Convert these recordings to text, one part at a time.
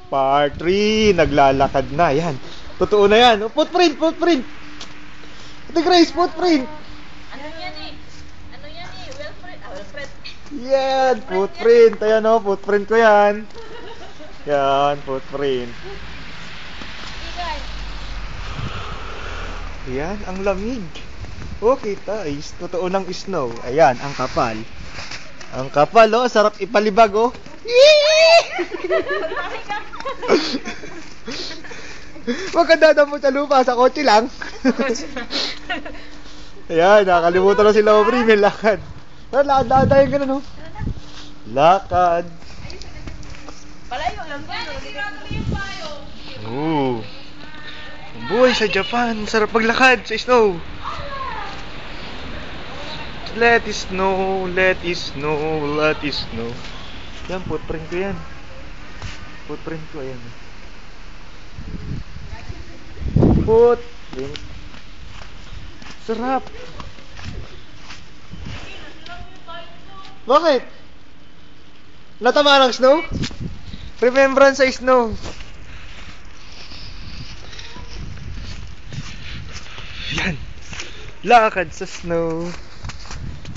Part 3, naglalakad na. Yan. Totoo na yan. Oh, footprint, footprint. Ate Grace, footprint. Ano yan eh? Ano yan eh? Wilfred. Ah, Wilfred. Yan, footprint. Ayan o, footprint ko yan. Yan, footprint. Igay. Yan, ang lamig. Oh, kita. Ay, totoo ng snow. Ayan, ang kapal. Ang kapal, oh. Sarap ipalibag, oh. Huwag ka dadamo sa lupa, sa kotse lang. Ayan, nakakalimutan na sila, Aubrey. May lakad. Lakad tayo ganun, oh. Lakad. Palayo lang ba? Oo. Buhay sa Japan. Sarap maglakad sa snow. Let it snow, let it snow, let it snow. Yan, footprint ko yan. Footprint ko, ayan. Footprint. Sarap. Bakit? Natama ng snow? Remembrance sa snow. Yan. Lakad sa snow.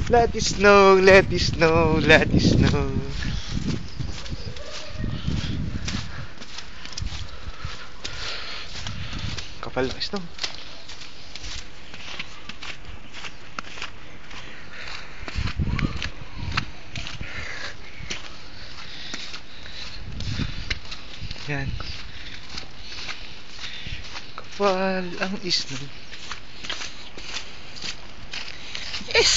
Let it snow, let it snow, let it snow. Kapal ng snow. Yan. Kapal ang snow. Yes!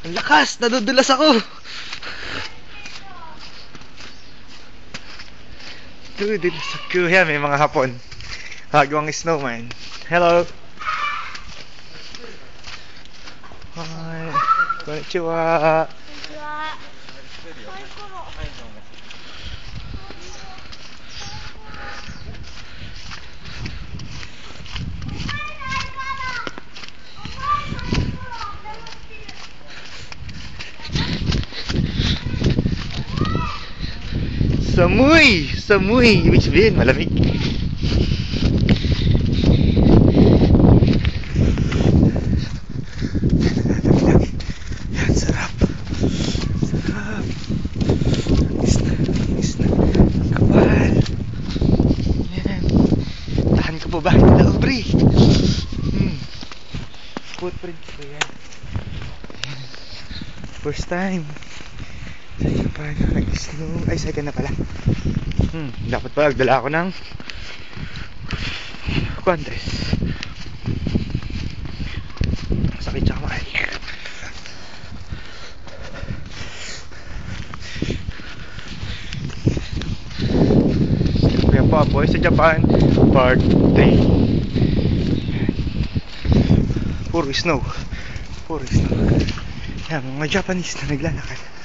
Ang lakas! Nadudulas ako! Nadudulas ako. Yan, may mga hapon. Hagawang snowman. Hello! Hi! Konnichiwa! Samuy! Samuy! Ibig sabihin, malamig. Yan, sarap. Sarap. Is na. Kapal. Yan. Tahan ka po ba? Aubrey. Footprint ko yan. First time. Sa Japan, nag-snow. Ay, second na pala. Dapat pala, nagdala ako ng Quantres. Sakit siya kamay. Kaya pa, boy sa Japan, part 3. Puro snow. Puro snow. Yan, mga Japanese na naglalakad.